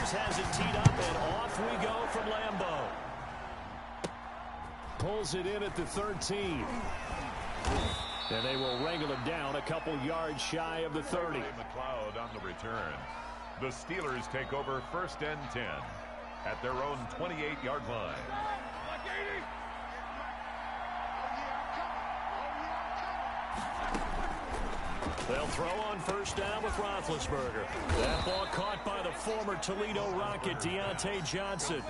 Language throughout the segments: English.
Rodgers has it teed up, and off we go from Lambeau. Pulls it in at the 13. And they will wrangle him down a couple yards shy of the 30. McLeod on the return. The Steelers take over 1st and 10 at their own 28-yard line. They'll throw on 1st down with Roethlisberger. That ball caught by the former Toledo Rocket, Deontay Johnson.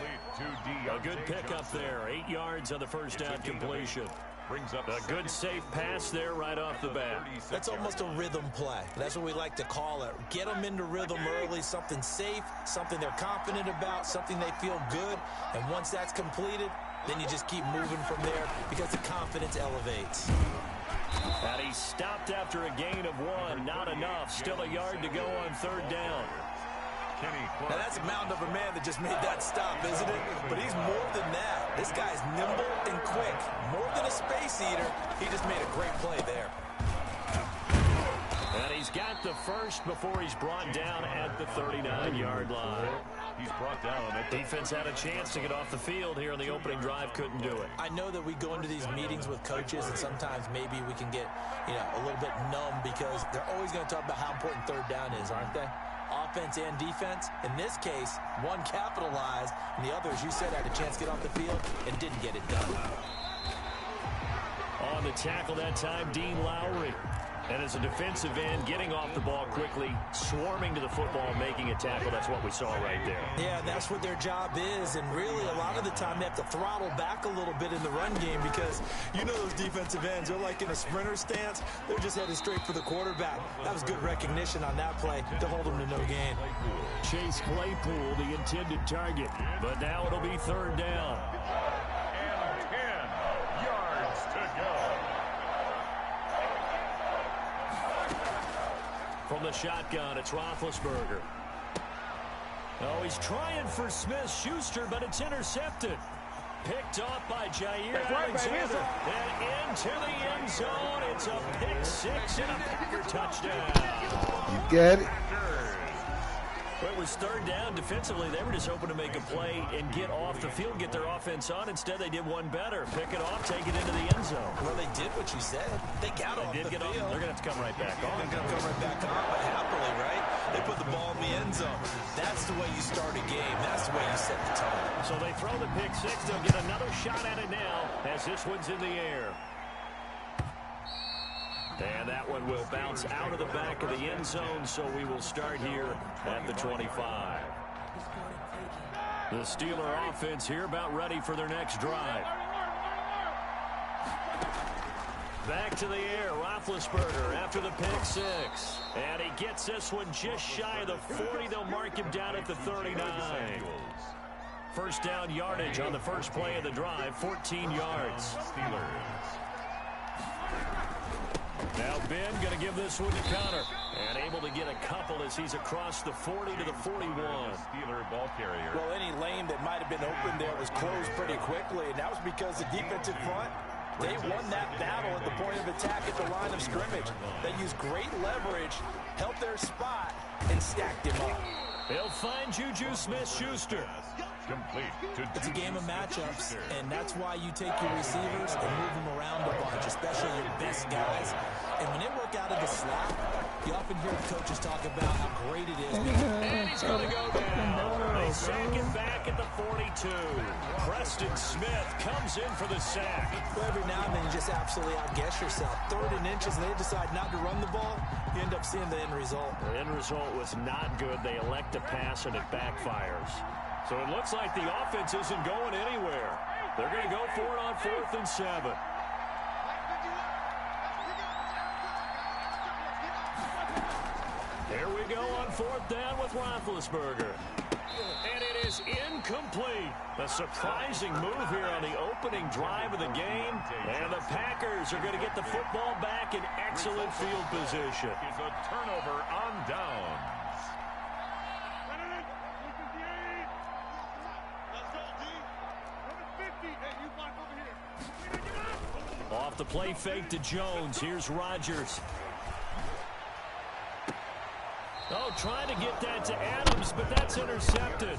A good pickup there. 8 yards on the 1st down completion. A good safe pass there right off the bat. That's almost a rhythm play. That's what we like to call it. Get them into rhythm early, something safe, something they're confident about, something they feel good. And once that's completed, then you just keep moving from there because the confidence elevates. And he stopped after a gain of 1. Not enough. Still a yard to go on 3rd down. Now that's a mound of a man that just made that stop, isn't it? But he's more than that. This guy's nimble and quick. More than a space eater. He just made a great play there. And he's got the first before he's brought down at the 39-yard line. He's brought down. Defense had a chance to get off the field here on the opening drive. Couldn't do it. I know that we go into these meetings with coaches, and sometimes maybe we can get, a little bit numb because they're always going to talk about how important 3rd down is, aren't they? Offense and defense. In this case, one capitalized, and the other, as you said, had a chance to get off the field and didn't get it done. On the tackle that time, Dean Lowry. And as a defensive end, getting off the ball quickly, swarming to the football, making a tackle. That's what we saw right there. Yeah, that's what their job is. And really, a lot of the time, they have to throttle back a little bit in the run game because those defensive ends, they're like in a sprinter stance. They're just headed straight for the quarterback. That was good recognition on that play to hold them to no gain. Chase Claypool, the intended target. But now it'll be 3rd down. And 10 yards to go. From the shotgun, it's Roethlisberger. Oh, he's trying for Smith-Schuster, but it's intercepted. Picked off by Jair Alexander. And into the end zone. It's a pick 6 and a Packer touchdown. You get it? It was 3rd down. Defensively, they were just hoping to make a play and get off the field, get their offense on. Instead, they did one better. Pick it off, take it into the end zone. Well, they did what you said. They got off the field. They're going to have to come right back on. They're going to come right back on, but happily, right? They put the ball in the end zone. That's the way you start a game. That's the way you set the tone. So they throw the pick 6. They'll get another shot at it now as this one's in the air. And that one will bounce out of the back of the end zone, so we will start here at the 25. The Steeler offense here about ready for their next drive. Back to the air, Roethlisberger after the pick 6. And he gets this one just shy of the 40. They'll mark him down at the 39. 1st down yardage on the first play of the drive, 14 yards. Steelers. Now Ben going to give this one to Connor. And able to get a couple as he's across the 40 to the 41. Steeler ball carrier. Well, any lane that might have been open there was closed pretty quickly, and that was because the defensive front, they won that battle at the point of attack at the line of scrimmage. They used great leverage, held their spot, and stacked him up. They'll find Juju Smith-Schuster. It's a game of matchups, and that's why you take your receivers and move them around a bunch, especially your best guys. And when they work out of the slot, you often hear coaches talk about how great it is. And he's going to go down. They sack it back at the 42. Preston Smith comes in for the sack. Well, every now and then you just absolutely outguess yourself. 3rd and inches, and they decide not to run the ball. You end up seeing the end result. The end result was not good. They elect to pass, and it backfires. So it looks like the offense isn't going anywhere. They're going to go for it on 4th and 7. Here we go on 4th down with Roethlisberger. And it is incomplete. A surprising move here on the opening drive of the game. And the Packers are going to get the football back in excellent field position. It's a turnover on downs. Off the play fake to Jones. Here's Rodgers. Oh, trying to get that to Adams, but that's intercepted.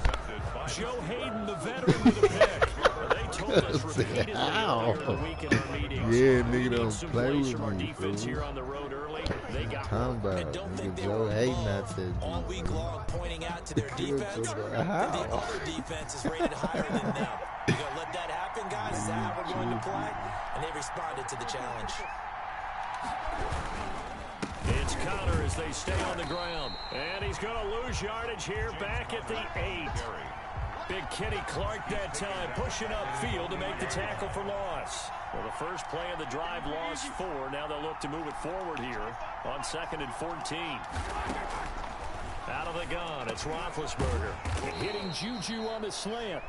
for the pick. They told us repeatedly earlier in the week in our meetings. Yeah, nigga don't some play plays with from our me, defense fool. here on the road early. They got Talking about And don't think nigga they were Joe hating that involved said all week fool. long pointing out to their defense that the How? other defense is rated higher than them. You're going to let that happen, guys? Is that how we're going to play? And they responded to the challenge. It's Connor as they stay on the ground. And he's going to lose yardage here back at the 8. Big Kenny Clark that time pushing upfield to make the tackle for loss. Well, the first play of the drive lost 4. Now they'll look to move it forward here on 2nd and 14. Out of the gun, it's Roethlisberger. Hitting Juju on the slant.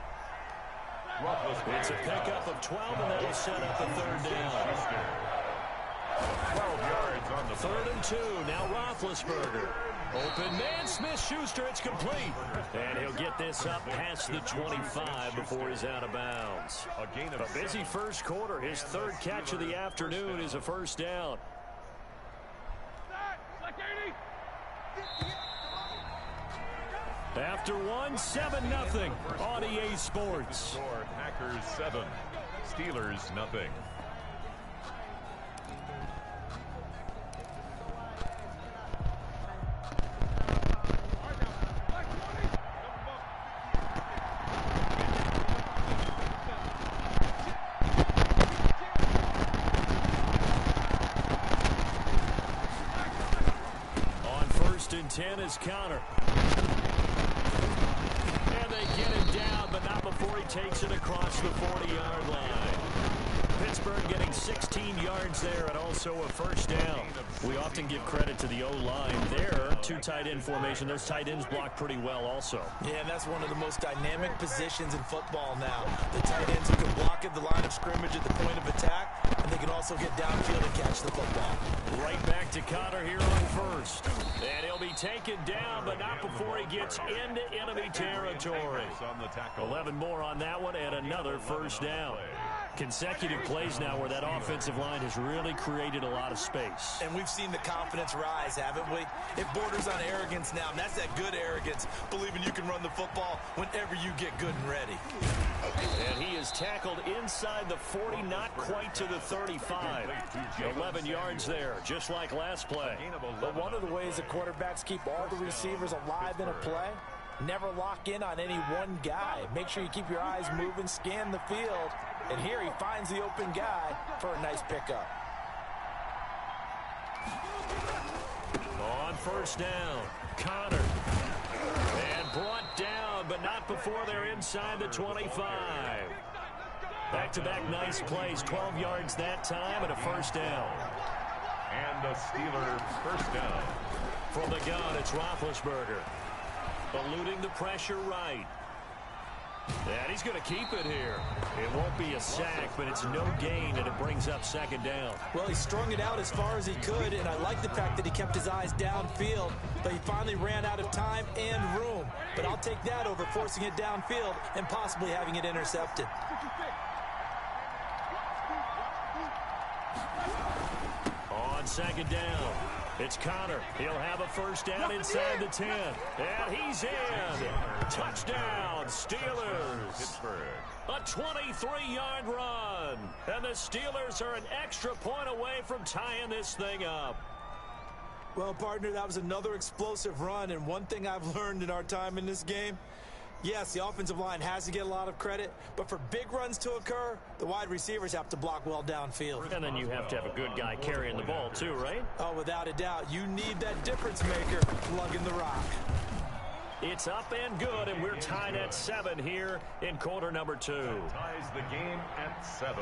It's a pickup of 12, and that'll set up a 3rd down. 12 yards on the 3rd and 2. Now Roethlisberger. Open man, Smith-Schuster. It's complete. And he'll get this up past the 25 before he's out of bounds. A busy first quarter. His 3rd catch of the afternoon is a 1st down. After 1, 7-0 on EA Sports. Packers 7, Steelers nothing. On 1st and 10 is Connor. And they get him down, but not before he takes it across the 40-yard line. Pittsburgh getting 16 yards there and also a 1st down. We often give credit to the O-line there. 2 tight end formation. Those tight ends block pretty well also. Yeah, and that's one of the most dynamic positions in football now. The tight ends who can block at the line of scrimmage at the point of attack, and they can also get downfield and catch the football. Right back to Connor here on 1st. And he'll be taken down, but not before he gets into enemy territory. 11 more on that one and another 1st down. Consecutive plays now where that offensive line has really created a lot of space. And we've seen the confidence rise, haven't we? It borders on arrogance now, and that's that good arrogance, believing you can run the football whenever you get good and ready. And he is tackled inside the 40, not quite to the 35. 11 yards there, just like last play. But one of the ways that quarterbacks keep all the receivers alive in a play, never lock in on any one guy. Make sure you keep your eyes moving, scan the field. And here he finds the open guy for a nice pickup. On 1st down, Connor. And brought down, but not before they're inside the 25. Back-to-back nice plays, 12 yards that time and a 1st down. And a Steeler 1st down. From the gun, it's Roethlisberger. Eluding the pressure right. And he's going to keep it here. It won't be a sack, but it's no gain, and it brings up 2nd down. Well, he strung it out as far as he could, and I like the fact that he kept his eyes downfield, but he finally ran out of time and room. But I'll take that over forcing it downfield and possibly having it intercepted. On 2nd down, it's Connor. He'll have a 1st down inside the 10. And he's in. Touchdown, Steelers. A 23-yard run. And the Steelers are an extra point away from tying this thing up. Well, partner, that was another explosive run, and one thing I've learned in our time in this game, yes, the offensive line has to get a lot of credit, but for big runs to occur, the wide receivers have to block well downfield. And then you have to have a good guy carrying the ball too, right? Oh, without a doubt. You need that difference maker lugging the rock. It's up and good, and we're tied at 7 here in quarter number 2. Ties the game at 7.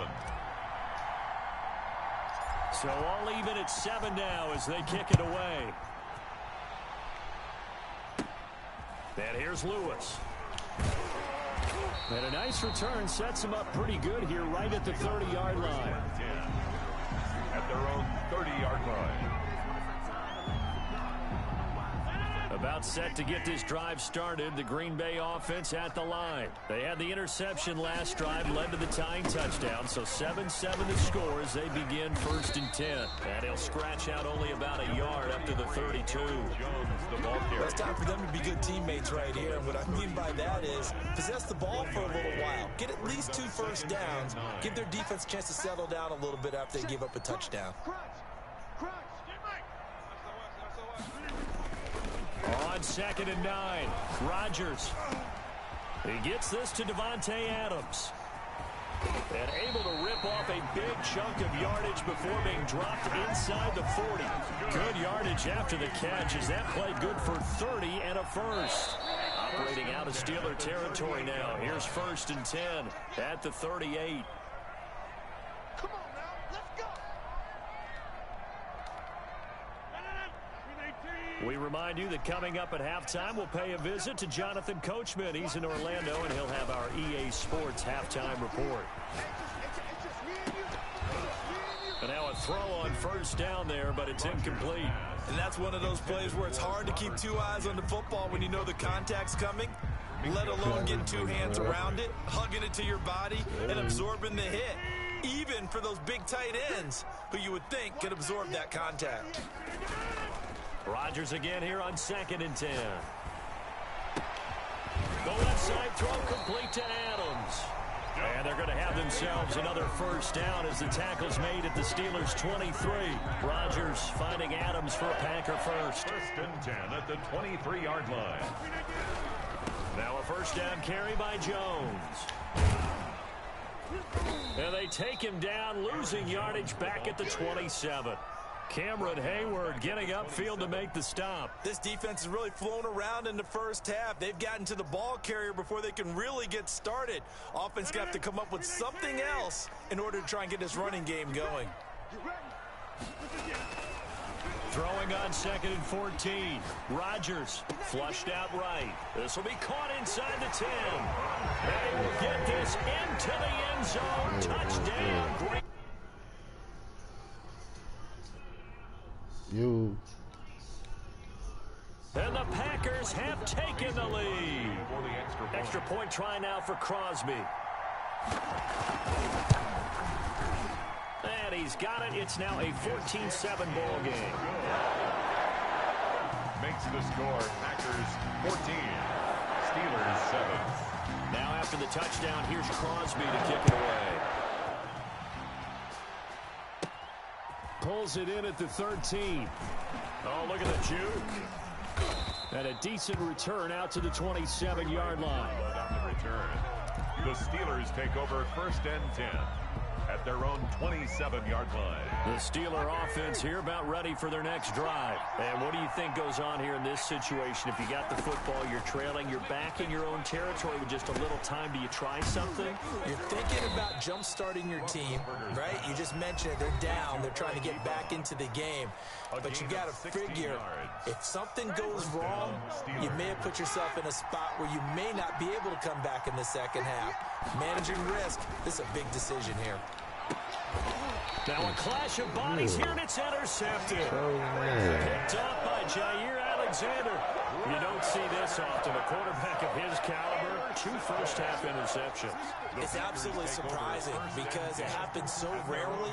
So all even at 7 now as they kick it away. And here's Lewis. And a nice return sets him up pretty good here right at the 30-yard line. At their own 30-yard line. A About set to get this drive started. The Green Bay offense at the line. They had the interception last drive, led to the tying touchdown. So 7-7 the score as they begin 1st and 10. And he'll scratch out only about a yard up to the 32. Jones, the ball carrier. It's time for them to be good teammates right here. And what I mean by that is possess the ball for a little while. Get at least 2 first downs. Give their defense a chance to settle down a little bit after they give up a touchdown. On 2nd and 9, Rodgers. He gets this to Davante Adams. And able to rip off a big chunk of yardage before being dropped inside the 40. Good yardage after the catch as that play good for 30 and a first. Operating out of Steeler territory now. Here's 1st and 10 at the 38. We remind you that coming up at halftime, we'll pay a visit to Jonathan Coachman. He's in Orlando, and he'll have our EA Sports halftime report. And now a throw on 1st down there, but it's incomplete. And that's one of those plays where it's hard to keep 2 eyes on the football when you know the contact's coming, let alone getting 2 hands around it, hugging it to your body, and absorbing the hit. Even for those big tight ends who you would think could absorb that contact. Rodgers again here on 2nd and 10. The left side throw complete to Adams. And they're going to have themselves another 1st down as the tackle's made at the Steelers' 23. Rodgers finding Adams for a Packer first. 1st and 10 at the 23-yard line. Now a 1st down carry by Jones. And they take him down, losing yardage back at the 27. Cameron Hayward getting upfield to make the stop. This defense has really flown around in the first half. They've gotten to the ball carrier before they can really get started. Offense got to come up with something else in order to try and get this running game going. Throwing on 2nd and 14. Rodgers flushed out right. This will be caught inside the 10. They will get this into the end zone. Touchdown. Great. You. And the Packers have taken the lead. Extra point try now for Crosby. And he's got it. It's now a 14-7 ball game. Makes the score Packers 14, Steelers 7. Now after the touchdown, here's Crosby to kick it away. Pulls it in at the 13. Oh, look at the juke. And a decent return out to the 27-yard line. On the return, the Steelers take over 1st and 10 at their own 27-yard line. The Steeler offense here about ready for their next drive. And what do you think goes on here in this situation? If you got the football, you're trailing, you're back in your own territory with just a little time. Do you try something? You're thinking about jump-starting your team, right? You just mentioned it. They're down. They're trying to get back into the game. But you got to figure, if something goes wrong, you may have put yourself in a spot where you may not be able to come back in the second half. Managing risk, this is a big decision here. Now a clash of bodies here, and it's intercepted. Picked up by Jair Alexander. You don't see this often. A quarterback of his caliber, 2 first-half interceptions. It's absolutely surprising because it happens so rarely.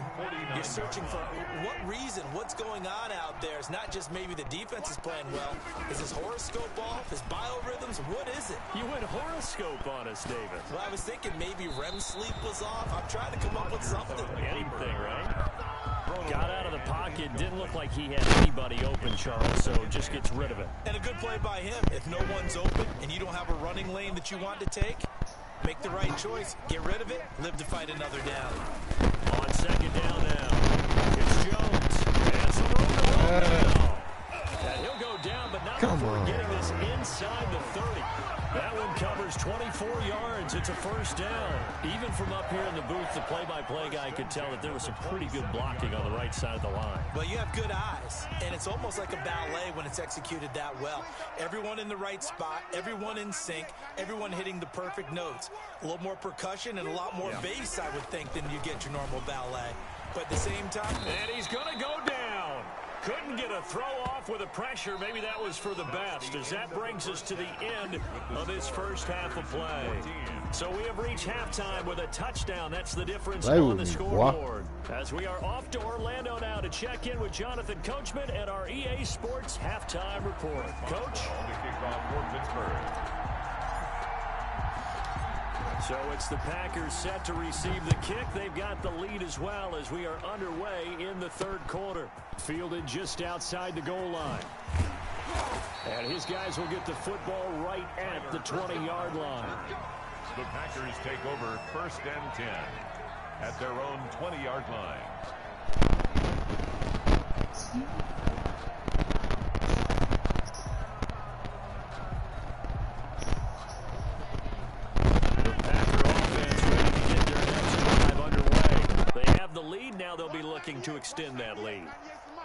You're searching for what reason, what's going on out there. It's not just maybe the defense is playing well. Is his horoscope off? His biorhythms? What is it? You went horoscope on us, David. Well, I was thinking maybe REM sleep was off. I'm trying to come up with something. Anything, right? Got out of the pocket. Didn't look like he had anybody open, Charles, so just gets rid of it. And a good play by him. If no one's open and you don't have a running lane that you want to take, make the right choice. Get rid of it. Live to fight another down. On 2nd down now, it's Jones. And some room to run now. And he'll go down, but not before getting this inside the 30. That one covers 24 yards. It's a 1st down. Even from up here in the booth, the play-by-play guy could tell that there was some pretty good blocking on the right side of the line. Well, you have good eyes, and it's almost like a ballet when it's executed that well. Everyone in the right spot, everyone in sync, everyone hitting the perfect notes. A little more percussion and a lot more bass, I would think, than you get your normal ballet. But at the same time... And he's going to go down. Couldn't get a throw off with the pressure. Maybe that was for the best, as that brings us to the end of this first half of play. So we have reached halftime with a touchdown. That's the difference on the scoreboard. As we are off to Orlando now to check in with Jonathan Coachman at our EA Sports Halftime Report. Coach? So it's the Packers set to receive the kick. They've got the lead as well as we are underway in the third quarter. Fielded just outside the goal line. And his guys will get the football right at the 20-yard line. The Packers take over first and 10 at their own 20-yard line. To extend that lead.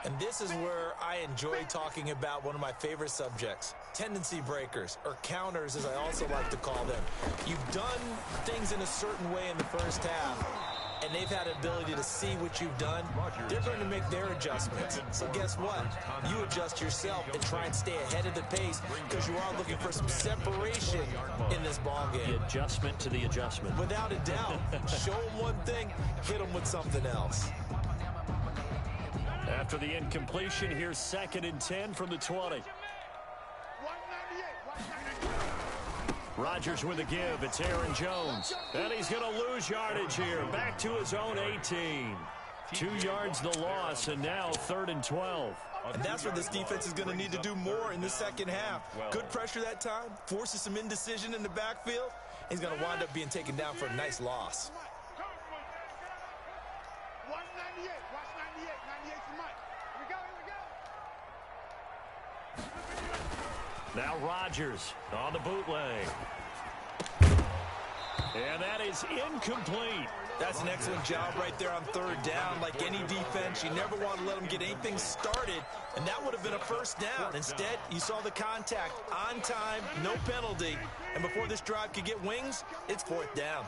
And this is where I enjoy talking about one of my favorite subjects, tendency breakers, or counters as I also like to call them. You've done things in a certain way in the first half, and they've had the ability to see what you've done. They're going to make their adjustments. So guess what? You adjust yourself and try and stay ahead of the pace because you are looking for some separation in this ball game. The adjustment to the adjustment. Without a doubt. Show them one thing, hit them with something else. After the incompletion, here's 2nd and 10 from the 20. Rodgers with a give. It's Aaron Jones. And he's going to lose yardage here. Back to his own 18. 2 yards the loss, and now 3rd and 12. And that's where this defense is going to need to do more in the second half. Good pressure that time. Forces some indecision in the backfield. He's going to wind up being taken down for a nice loss. Now Rodgers on the bootleg. And that is incomplete. That's an excellent job right there on 3rd down. Like any defense, you never want to let them get anything started, and that would have been a first down. Instead, you saw the contact on time, no penalty, and before this drive could get wings, it's 4th down.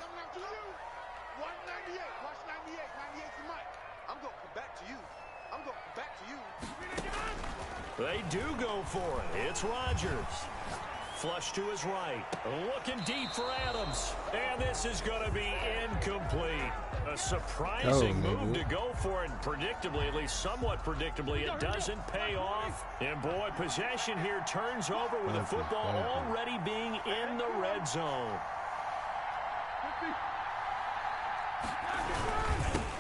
They do go for it. It's Rodgers. Flush to his right. Looking deep for Adams. And this is going to be incomplete. A surprising move to go for it. Predictably, at least somewhat predictably, it doesn't pay off. And boy, possession here turns over with the football already being in the red zone.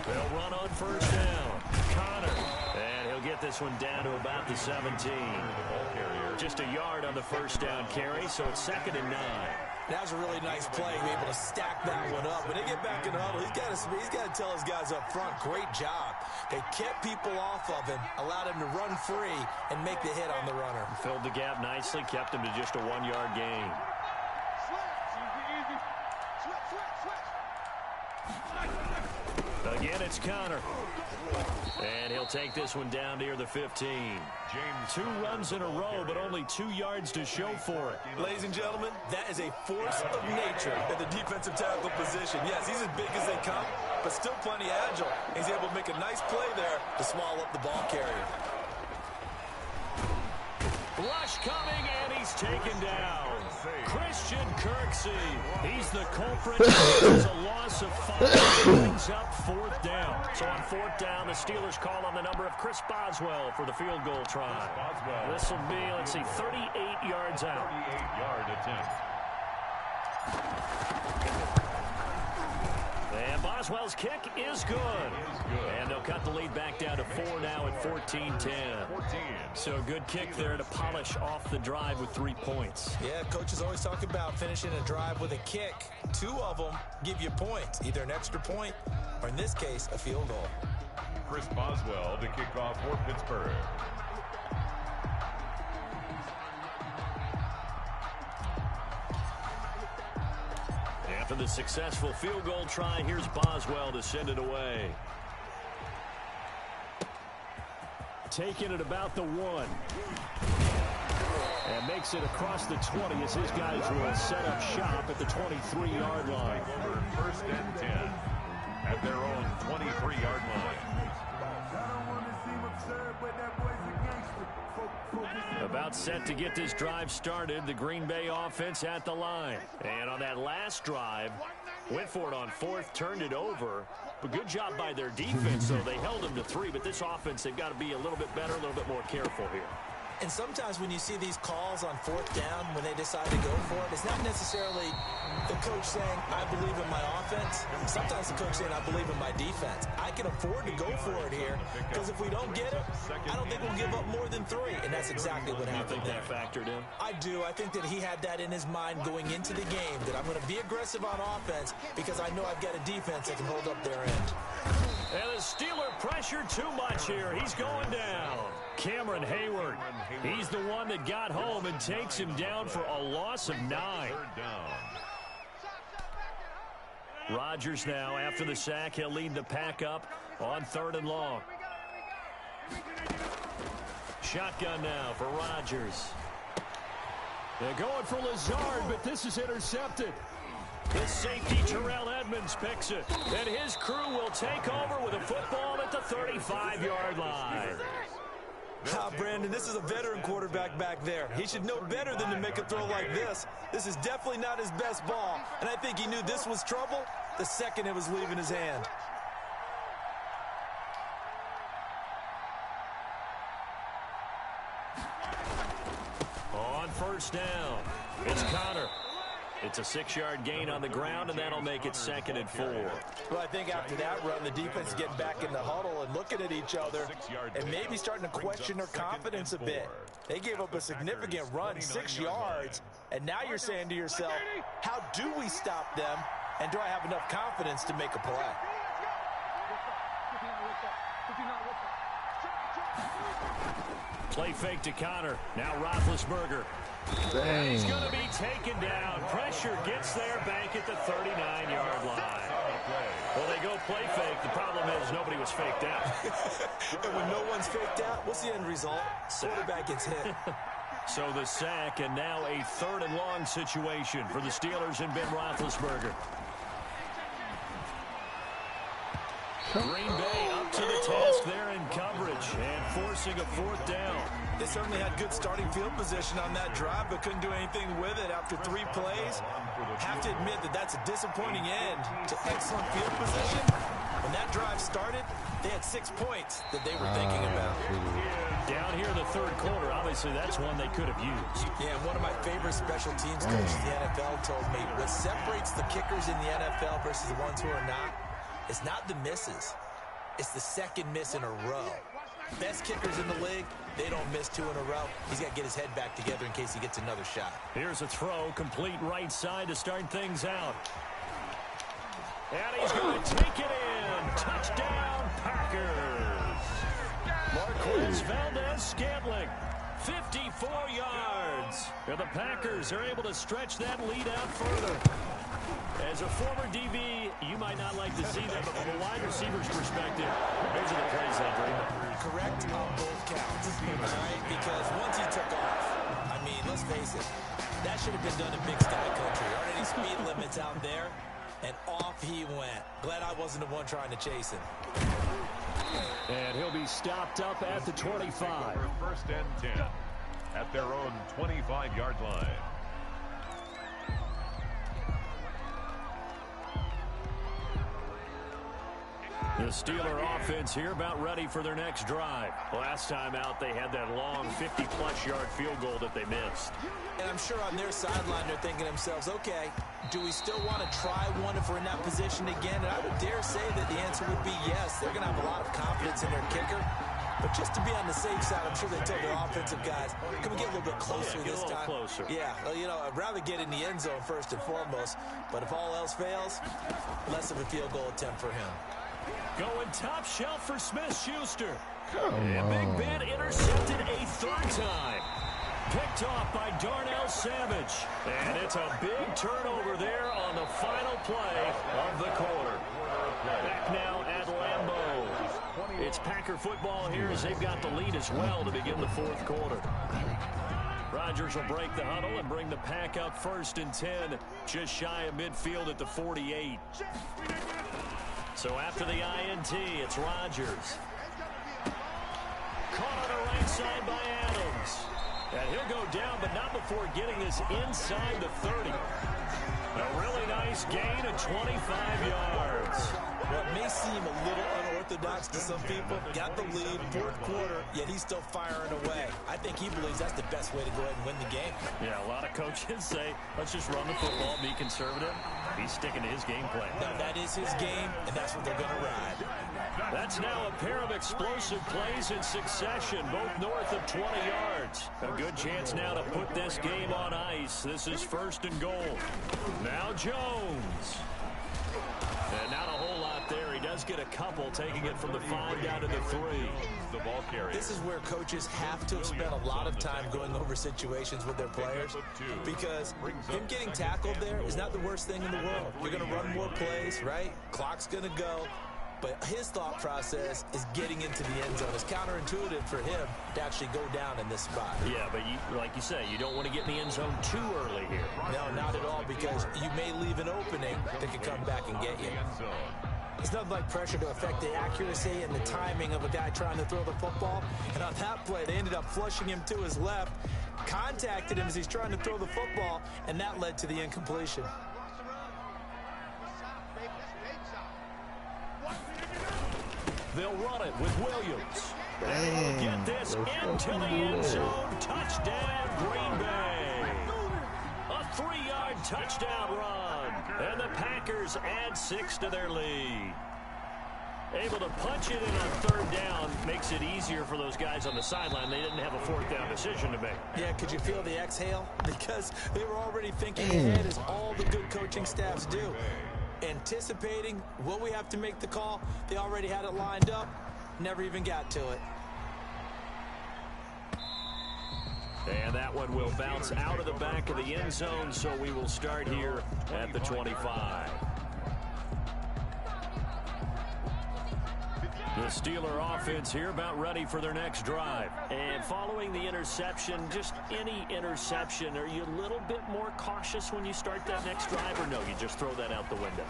They'll run on 1st down. Connor. And he'll get this one down to about the 17. Just a yard on the 1st down carry, so it's 2nd and 9. That was a really nice play, to be able to stack that one up. When they get back in the huddle, he's got to tell his guys up front, great job. They kept people off of him, allowed him to run free, and make the hit on the runner. Filled the gap nicely, kept him to just a 1-yard gain. Again, it's Connor. And he'll take this one down near the 15. James, 2 runs in a row, but only 2 yards to show for it. Ladies and gentlemen, that is a force of nature at the defensive tackle position. Yes, he's as big as they come, but still plenty agile. He's able to make a nice play there to swallow up the ball carrier. Rush coming, and he's taken down. Christian Kirksey. He's the culprit. It's a loss of 5. Brings up 4th down. So on 4th down, the Steelers call on the number of Chris Boswell for the field goal try. This will be, let's see, 38 yards out. 38-yard attempt. And Boswell's kick is good. And they'll cut the lead back down to 4 now at 14-10. So a good kick there to polish off the drive with 3 points. Yeah, coaches always talk about finishing a drive with a kick. 2 of them give you points, either an extra point or, in this case, a field goal. Chris Boswell to kick off for Pittsburgh. After the successful field goal try, here's Boswell to send it away. Taking it about the 1. And makes it across the 20 as his guys will set up shop at the 23-yard line. Over 1st and 10 at their own 23-yard line. About set to get this drive started. The Green Bay offense at the line. And on that last drive, went for it on fourth, turned it over. But good job by their defense, though. They held them to 3, but this offense, they've got to be a little bit better, a little bit more careful here. And sometimes when you see these calls on fourth down, when they decide to go for it, it's not necessarily the coach saying, I believe in my offense. Sometimes the coach saying, I believe in my defense. I can afford to go for it here because if we don't get it, I don't think we'll give up more than 3. And that's exactly what happened there. That factored in? I do. I think that he had that in his mind going into the game, that I'm going to be aggressive on offense because I know I've got a defense that can hold up their end. And the Steeler pressure too much here. He's going down. Cameron Hayward. He's the one that got home and takes him down for a loss of 9. Rodgers now, after the sack, he'll lead the pack up on 3rd and long. Shotgun now for Rodgers. They're going for Lazard, but this is intercepted. His safety, Terrell Edmonds, picks it. And his crew will take over with a football at the 35-yard line. Brandon, this is a veteran quarterback back there. He should know better than to make a throw like this. This is definitely not his best ball, and I think he knew this was trouble the second it was leaving his hand. On 1st down, it's Connor. It's a 6-yard gain on the ground, and that'll make it 2nd and 4. Well, I think after that run, the defense is getting back in the huddle and looking at each other and maybe starting to question their confidence a bit. They gave up a significant run, 6 yards, and now you're saying to yourself, how do we stop them, and do I have enough confidence to make a play? Play fake to Connor. Now Roethlisberger. Dang. He's going to be taken down. Pressure gets there back at the 39-yard line. Well, they go play fake. The problem is nobody was faked out. And when no one's faked out, what's the end result? Quarterback gets hit. So the sack, and now a 3rd and long situation for the Steelers and Ben Roethlisberger. Green Bay up to the task there in coverage and forcing a 4th down. They certainly had good starting field position on that drive, but couldn't do anything with it after 3 plays. Have to admit that that's a disappointing end to excellent field position. When that drive started, they had 6 points that they were thinking about. Down here in the 3rd quarter, obviously that's one they could have used. Yeah, and one of my favorite special teams coaches in the NFL told me what separates the kickers in the NFL versus the ones who are not, it's not the misses. It's the second miss in a row. Best kickers in the league, they don't miss 2 in a row. He's got to get his head back together in case he gets another shot. Here's a throw, complete right side to start things out. And he's going to take it in. Touchdown, Packers. Marquez Valdez-Scantling, 54 yards. And the Packers are able to stretch that lead out further. As a former DB, you might not like to see that, but from a wide receiver's perspective, those are the plays they dream. Correct on both counts, all right? Because once he took off, I mean, let's face it, that should have been done in Big Sky Country. There aren't any speed limits out there, and off he went. Glad I wasn't the one trying to chase him. And he'll be stopped up at the 25. 1st and 10 at their own 25-yard line. The Steeler offense here about ready for their next drive. Last time out, they had that long 50-plus yard field goal that they missed. And I'm sure on their sideline they're thinking to themselves, okay, do we still want to try one if we're in that position again? And I would dare say that the answer would be yes. They're going to have a lot of confidence in their kicker. But just to be on the safe side, I'm sure they told their offensive guys, can we get a little bit closer this time? Closer. Yeah, well, you know, I'd rather get in the end zone first and foremost. But if all else fails, less of a field goal attempt for him. Going top shelf for Smith-Schuster. And Big Ben intercepted a 3rd time. Picked off by Darnell Savage. And it's a big turnover there on the final play of the quarter. Back now at Lambeau. It's Packer football here as they've got the lead as well to begin the 4th quarter. Rodgers will break the huddle and bring the Pack up 1st and 10. Just shy of midfield at the 48. So after the INT, it's Rodgers. Caught on a right right side by Adams. And he'll go down, but not before getting this inside the 30. A really nice gain of 25 yards. What may seem a little unorthodox to some people, got the lead, fourth quarter, yet he's still firing away. I think he believes that's the best way to go ahead and win the game. Yeah, a lot of coaches say, let's just run the football, be conservative. He's sticking to his game plan. Now, that is his game, and that's what they're going to ride. That's now a pair of explosive plays in succession, both north of 20 yards. A good chance now to put this game on ice. This is 1st and goal. Now Jones. And not a whole lot there. He does get a couple, taking it from the 5 down to the 3. The ball carrier. This is where coaches have to spend a lot of time going over situations with their players, because him getting tackled there is not the worst thing in the world. You're going to run more plays, right? Clock's going to go. But his thought process is getting into the end zone. It's counterintuitive for him to actually go down in this spot. Yeah, but like you say, you don't want to get in the end zone too early here. No, not at all, because you may leave an opening that could come back and get you. It's nothing like pressure to affect the accuracy and the timing of a guy trying to throw the football. And on that play, they ended up flushing him to his left, contacted him as he's trying to throw the football, and that led to the incompletion. They'll run it with Williams. And they'll get this into the end zone. Touchdown, Green Bay. A 3-yard touchdown run. And the Packers add 6 to their lead. Able to punch it in on 3rd down makes it easier for those guys on the sideline. They didn't have a 4th down decision to make. Yeah, could you feel the exhale? Because they were already thinking ahead, as all the good coaching staffs do. Anticipating, will we have to make the call? They already had it lined up, never even got to it. And that one will bounce out of the back of the end zone, so we will start here at the 25. The Steeler offense here about ready for their next drive. And following the interception, just any interception, are you a little bit more cautious when you start that next drive, or no, you just throw that out the window?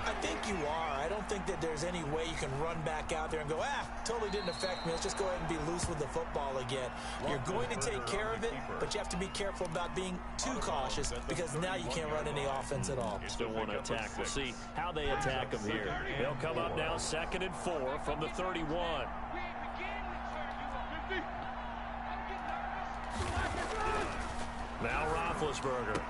I think you are. I don't think that there's any way you can run back out there and go, totally didn't affect me. Let's just go ahead and be loose with the football again. You're going to take care of it, but you have to be careful about being too cautious, because now you can't run any offense at all. Still want to attack. We'll see how they attack them here. They'll come up now 2nd and 4 from the 31. Now Roethlisberger.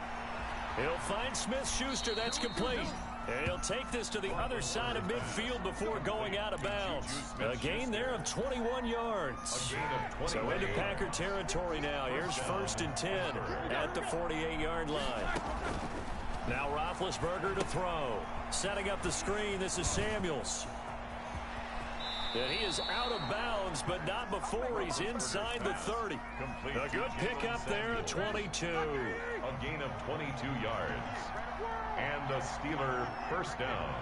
He'll find Smith-Schuster. That's complete. And he'll take this to the other side of midfield before going out of bounds. A gain there of 21 yards. So into Packer territory now. Here's 1st and 10 at the 48-yard line. Now Roethlisberger to throw. Setting up the screen. This is Samuels. And he is out of bounds, but not before he's inside the 30. A good pickup there at 22. A gain of 22 yards. And a Steeler 1st down.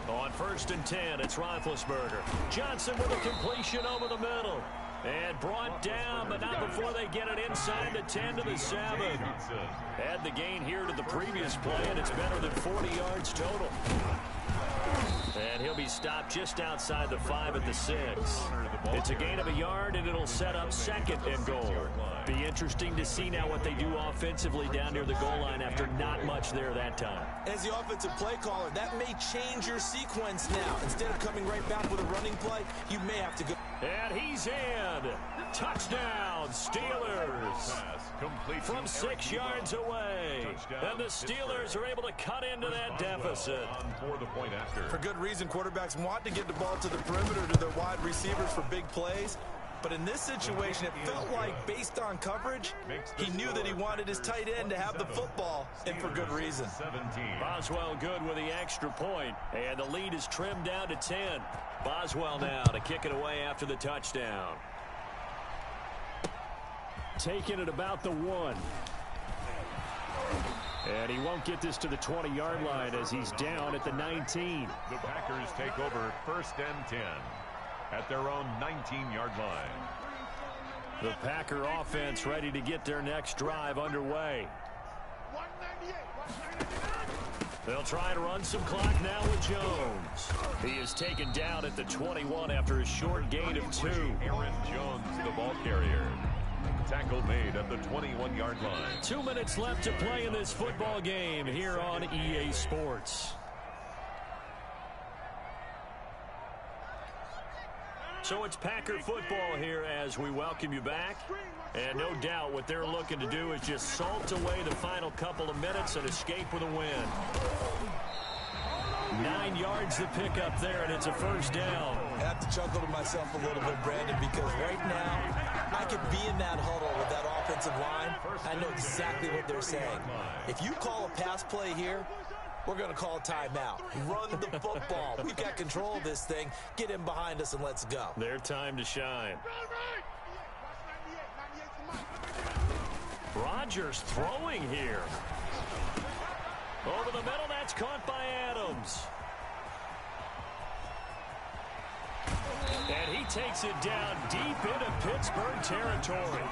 On 1st and 10, it's Roethlisberger. Johnson with a completion over the middle. And brought down, but not before they get it inside the 10 to the 7. Add the gain here to the previous play, and it's better than 40 yards total. And he'll be stopped just outside the 5 at the 6. It's a gain of a yard, and it'll set up 2nd and goal. Be interesting to see now what they do offensively down near the goal line after not much there that time. As the offensive play caller, that may change your sequence now. Instead of coming right back with a running play, you may have to go. And he's in. Touchdown, Steelers. From 6 yards away. And the Steelers are able to cut into that deficit. For good reason, quarterbacks want to get the ball to the perimeter to their wide receivers for big plays. But in this situation, it felt like, based on coverage, he knew that he wanted his tight end to have the football, and for good reason. Boswell good with the extra point, and the lead is trimmed down to 10. Boswell now to kick it away after the touchdown. Taking it about the 1. And he won't get this to the 20-yard line as he's down at the 19. The Packers take over 1st and 10 at their own 19-yard line. The Packer offense ready to get their next drive underway. They'll try and run some clock now with Jones. He is taken down at the 21 after a short gain of 2. Aaron Jones, the ball carrier. Tackle made at the 21-yard line. 2 minutes left to play in this football game here on EA Sports. So it's Packer football here as we welcome you back. And no doubt what they're looking to do is just salt away the final couple of minutes and escape with a win. 9 yards to pick up there, and it's a first down. I have to chuckle to myself a little bit, Brandon, because right now I could be in that huddle with that offensive line. I know exactly what they're saying. If you call a pass play here, we're going to call a timeout. Run the football. We've got control of this thing. Get him behind us and let's go. Their time to shine. Rodgers throwing here. Over the middle, that's caught by Adams. And he takes it down deep into Pittsburgh territory.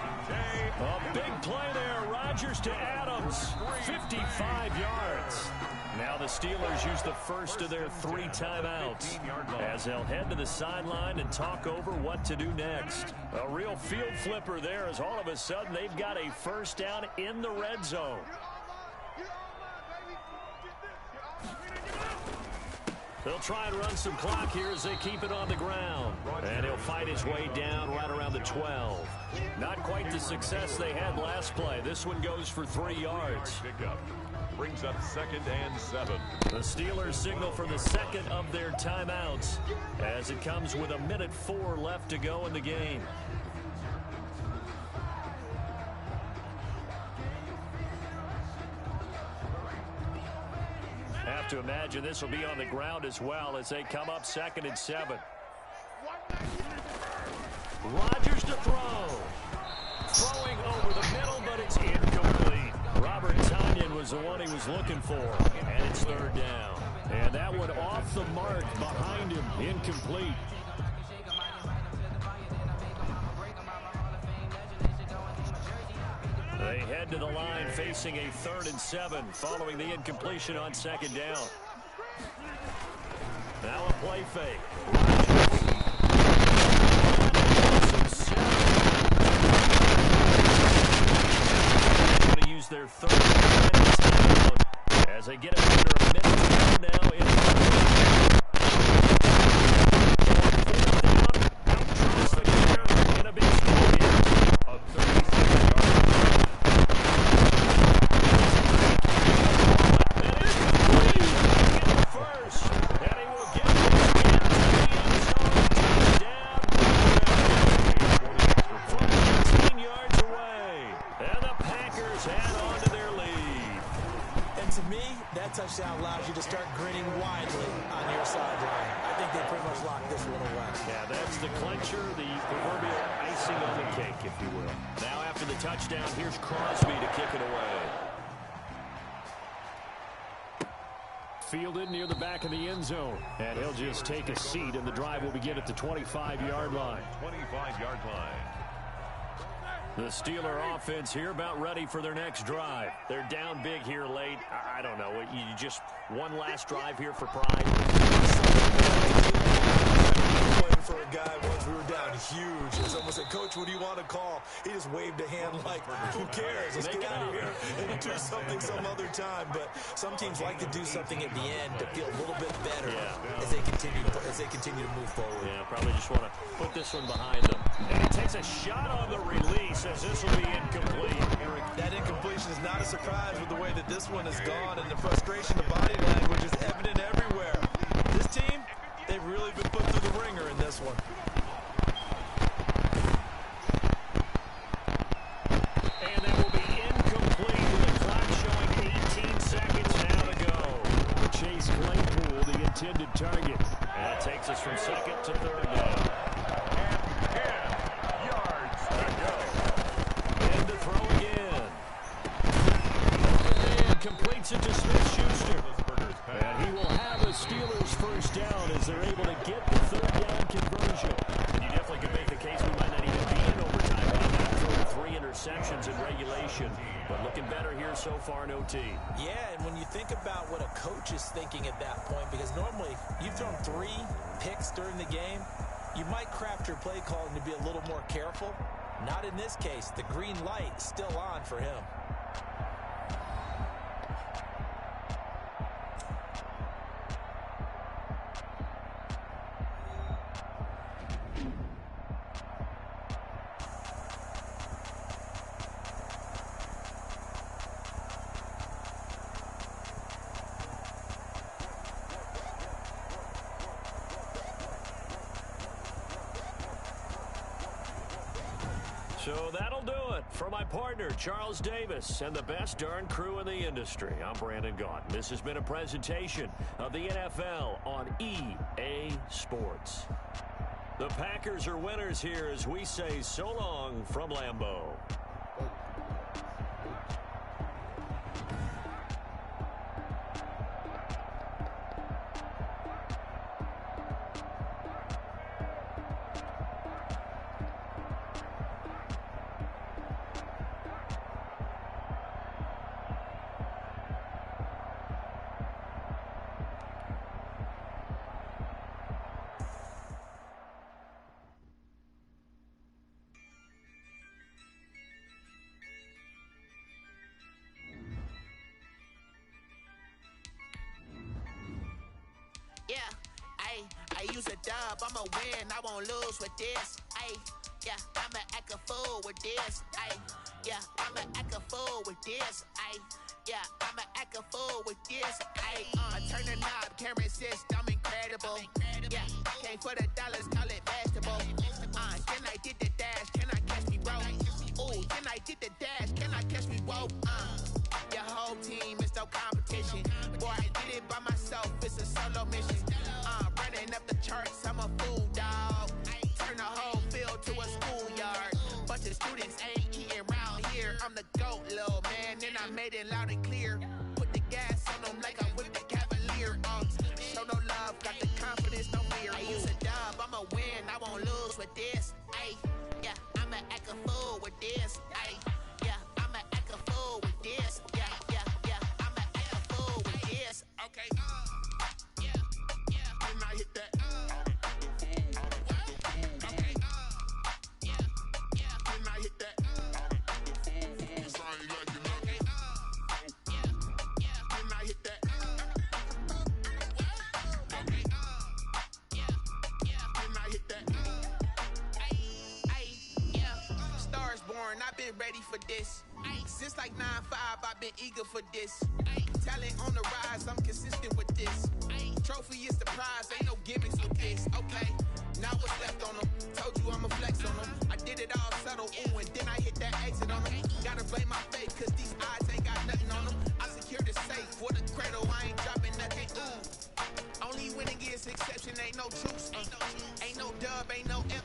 A big play there. Rodgers to Adams. 55 yards. Now the Steelers use the first of their 3 timeouts as they'll head to the sideline and talk over what to do next. A real field flipper there as all of a sudden they've got a first down in the red zone. They'll try and run some clock here as they keep it on the ground. And he'll fight his way down right around the 12. Not quite the success they had last play. This one goes for 3 yards. Brings up 2nd and 7. The Steelers signal for the second of their timeouts as it comes with 1:04 left to go in the game. Have to imagine this will be on the ground as well as they come up 2nd and 7. Rodgers to throw. Throwing over the middle, but it's incomplete. Robert Tonyan was the one he was looking for, and it's 3rd down. And that one off the mark behind him, incomplete. They head to the line facing a 3rd and 7 following the incompletion on 2nd down. Now a play fake. Going to use their 3rd timeout as they get it under a minute to go now in the 4th down. Out across the clear in a big spot here. A 36-yard. And it's complete. Get the first. And he will get this into the end zone. Touchdown. From 18 yards away. And the Packers add on to their lead. And to me, that touchdown allows you to start grinning widely on your sideline. I think they pretty much locked this one away. Yeah, that's the clincher, the proverbial icing on the cake, if you will. Now after the touchdown, here's Crosby to kick it away. Fielded near the back of the end zone. And he'll just take a seat, and the drive will begin at the 25-yard line. 25-yard line. The Steeler offense here about ready for their next drive. They're down big here late. I don't know. You just one last drive here for pride. For a guy once we were down huge, and someone said, "Coach, what do you want to call?" He just waved a hand like, "Who cares? Let's get out of here and do something some other time." But some teams like to do something at the end to feel a little bit better as they continue to move forward. Yeah, probably just want to put this one behind them. And he takes a shot on the release as this will be incomplete. That incompletion is not a surprise with the way that this one has gone, and the frustration, the body language is evident everywhere. This team, they've really been put through the ringer in this one. And that will be incomplete with the clock showing 18 seconds now to go. Chase Claypool, the intended target. And that takes us from 2nd to 3rd down. And 10 yards to go. And to throw again. And completes it to Smith-Schuster. And he will have a Steelers first down as they're able to get the 3rd down conversion. And you definitely could make the case we might not even be in overtime. He threw 3 interceptions in regulation. But looking better here here so far in OT. Yeah, and when you think about what a coach is thinking at that point, because normally you've thrown 3 picks during the game, you might craft your play calling to be a little more careful. Not in this case. The green light still on for him. So that'll do it for my partner, Charles Davis, and the best darn crew in the industry. I'm Brandon Gaunt. This has been a presentation of the NFL on EA Sports. The Packers are winners here as we say so long from Lambeau. Yeah, I use a dub, I'ma win, I won't lose with this. Yeah, I'ma act a fool with this. Yeah, I'ma act a fool with this. Yeah, I'ma act a fool with this. Turn the knob, can't resist, I'm incredible. Yeah, came for the dollars, call it vegetable. Then I did the dash, can I catch me roll? Ooh, then I did the dash, can I catch me roll? Your whole team is no competition. Boy, I did it by myself, it's a solo mission. Running up the charts, I'm a fool, dog. Turn the whole field to a schoolyard. Bunch of students ain't eating round here. I'm the GOAT, little man, and I made it loud and clear. Put the gas on them like I whipped the Cavalier. Show no love, got the confidence, no fear. I use a dub, I'ma win, I won't lose with this. Yeah, I'ma act a fool with this. Yeah, I'ma act a fool with this. Yeah, I'ma act a fool with this. Okay, and I hit that. Okay, and I hit that. It's like you know. And I hit that. Okay, and I hit that. Yeah, stars born, I've been ready for this. Since like 9-5, I've been eager for this. Talent on the rise, I'm consistent with this. Trophy is the prize, ain't no gimmicks with this. Okay, now what's left on them? Told you I'ma flex on them. I did it all subtle, ooh, and then I hit that exit on them. Gotta blame my faith, cause these odds ain't got nothing on them. I secured the safe for the cradle, I ain't dropping nothing, ooh. Only winning is exception, ain't no truce. Ain't no dub, ain't no M.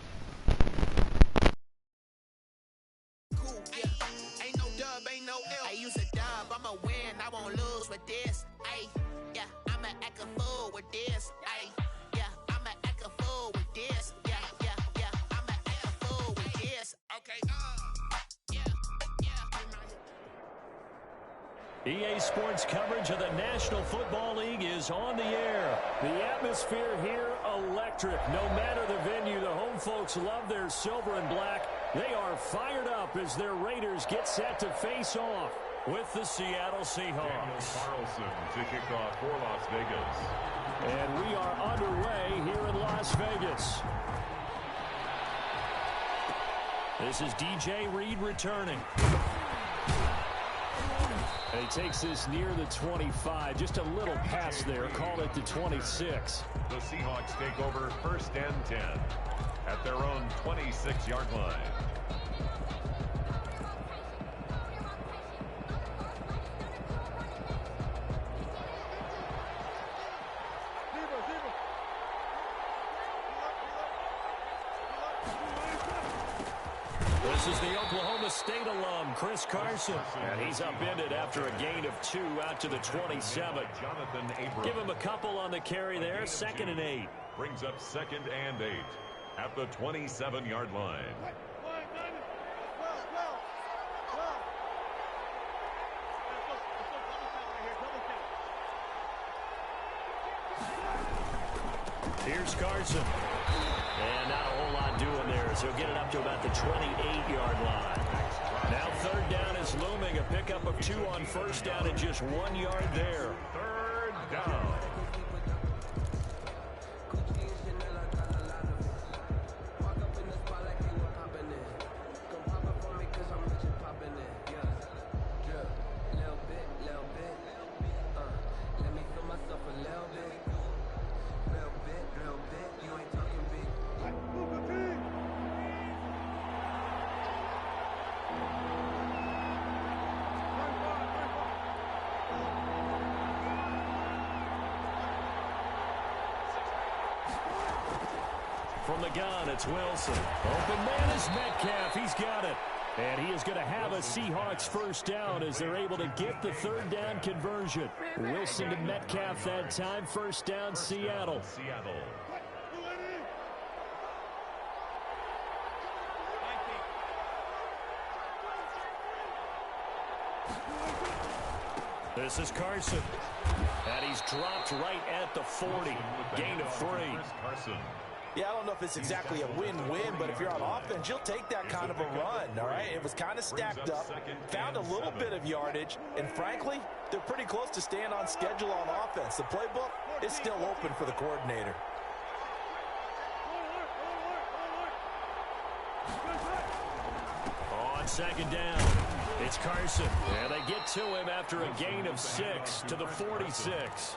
Cool, yeah. Ain't no dub, ain't no L. I use a dub, I'ma win, I won't lose with this. Yeah, I'ma act a fool with this. Yeah, I'ma act a fool with this. Yeah, I'ma act a fool with this. Okay, EA Sports coverage of the National Football League is on the air. The atmosphere here electric. No matter the venue, the home folks love their silver and black. They are fired up as their Raiders get set to face off with the Seattle Seahawks. Daniel Carlson to kick off for Las Vegas. And we are underway here in Las Vegas. This is DJ Reed returning. And he takes this near the 25. Just a little pass there. Call it the 26. The Seahawks take over 1st and 10 at their own 26-yard line. This is the Oklahoma State alum, Chris Carson. And he's upended after a gain of 2 out to the 27. Give him a couple on the carry there. 2nd and 8. Brings up 2nd and 8 at the 27-yard line. Here's Carson. And not a whole lot doing there, so he'll get it up to about the 28-yard line. Now third down is looming. A pickup of 2 on first down and just 1 yard there. Third down. From the gun, it's Wilson. Open man is Metcalf. He's got it. And he is going to have a Seahawks first down as they're able to get the third down conversion. Wilson to Metcalf that time. First down, Seattle. This is Carson. And he's dropped right at the 40. Gain of 3. Carson. Yeah, I don't know if it's exactly a win-win, but if you're on offense, you'll take that kind of a run, all right? It was kind of stacked up, found a little bit of yardage, and frankly, they're pretty close to staying on schedule on offense. The playbook is still open for the coordinator. On second down, it's Carson. And they get to him after a gain of 6 to the 46.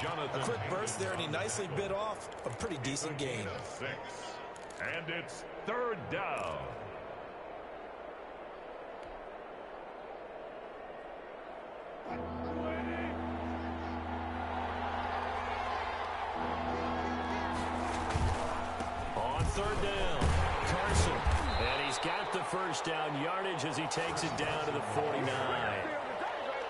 A quick burst there, and he nicely bit off a pretty decent gain. 6. And it's third down. On third down, Carson. And he's got the first down yardage as he takes it down to the 49.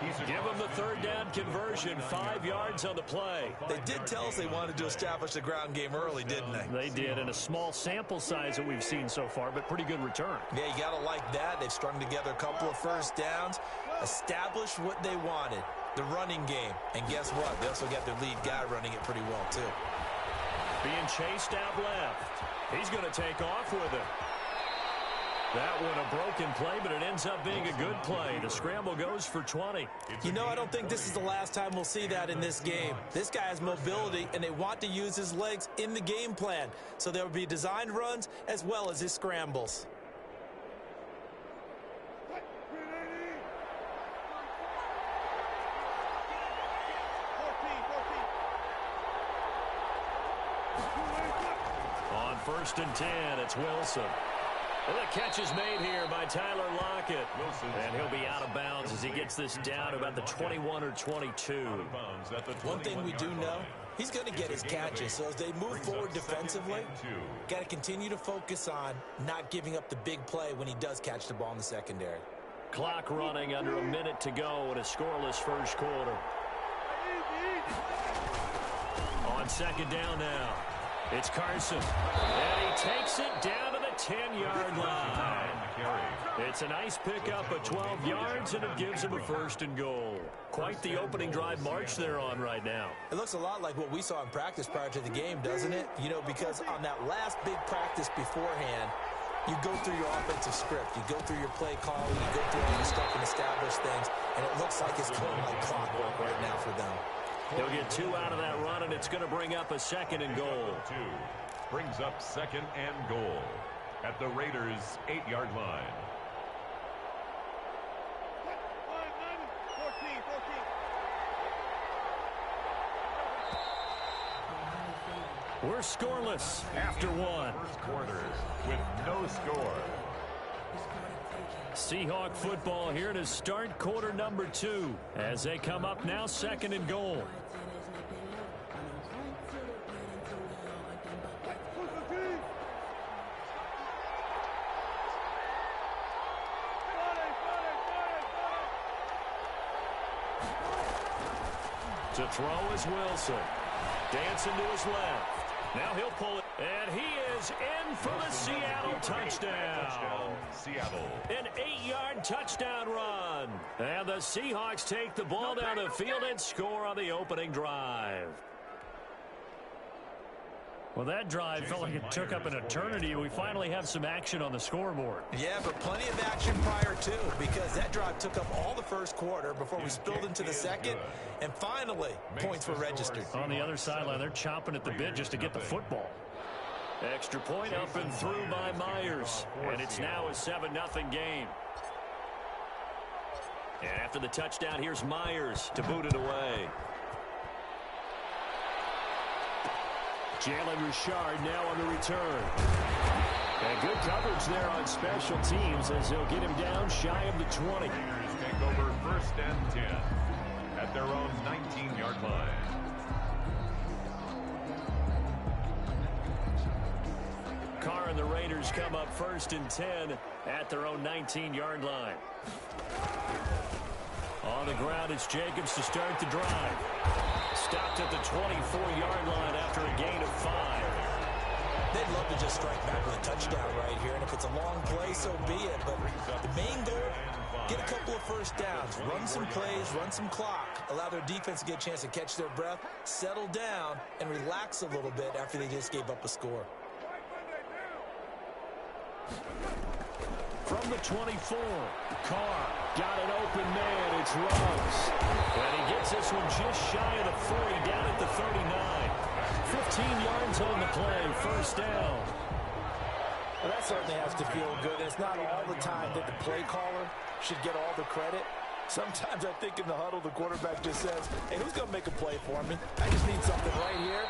Give him the third down conversion, 5 yards on the play. They did tell us they wanted to establish the ground game early, didn't they? They did, and a small sample size that we've seen so far, but pretty good return. Yeah, you got to like that. They've strung together a couple of first downs, established what they wanted, the running game. And guess what? They also got their lead guy running it pretty well, too. Being chased out left. He's going to take off with it. That one a broken play, but it ends up being a good play. The scramble goes for 20. You know, I don't think this is the last time we'll see that in this game. This guy has mobility, and they want to use his legs in the game plan. So there will be designed runs as well as his scrambles. On first and 10, it's Wilson. Well, the catch is made here by Tyler Lockett. And he'll be out of bounds as he gets this down about the 21 or 22. One thing we do know, he's going to get his catches. So as they move forward defensively, got to continue to focus on not giving up the big play when he does catch the ball in the secondary. Clock running under a minute to go in a scoreless first quarter. On second down now, it's Carson. And he takes it down to the 10-yard line. It's a nice pickup of 12 yards, and it gives him a first and goal. Quite the opening drive march they're on right now. It looks a lot like what we saw in practice prior to the game, doesn't it? You know, because on that last big practice beforehand, you go through your offensive script, you go through your play calling, you go through all your stuff and establish things, and it looks like it's going like clockwork right now for them. He'll get 2 out of that run, and it's going to bring up a second and goal. 2 brings up second and goal at the Raiders' 8-yard line. We're scoreless after 1. First quarter with no score. Seahawk football here to start quarter number 2 as they come up now second and goal. To throw is Wilson. Dancing to his left. Now he'll pull it. And he is in for the Seattle touchdown. Seattle. An 8-yard touchdown run. And the Seahawks take the ball down the field and score on the opening drive. Well, that drive felt like it took up an eternity. We finally have some action on the scoreboard. Yeah, but plenty of action prior to, because that drive took up all the first quarter before we spilled into the second. And finally, points were registered. On the other sideline, they're chomping at the bit just to get the football. Extra point up and through by Myers. And it's now a 7-0 game. And after the touchdown, here's Myers to boot it away. Jalen Richard now on the return. And good coverage there on special teams as he'll get him down shy of the 20. Raiders take over 1st and 10 at their own 19-yard line. Carr and the Raiders come up 1st and 10 at their own 19-yard line. On the ground, it's Jacobs to start the drive. Stopped at the 24-yard line after a gain of 5. They'd love to just strike back with a touchdown right here, and if it's a long play, so be it. But the main goal, get a couple of first downs, run some plays, run some clock, allow their defense to get a chance to catch their breath, settle down, and relax a little bit after they just gave up a score. From the 24, Carr got an open man. It's Ruggs. And he gets this one just shy of the 40, down at the 39. 15 yards on the play, 1st down. Well, that certainly has to feel good. It's not all the time that the play caller should get all the credit. Sometimes I think in the huddle, the quarterback just says, hey, who's going to make a play for me? I just need something right here.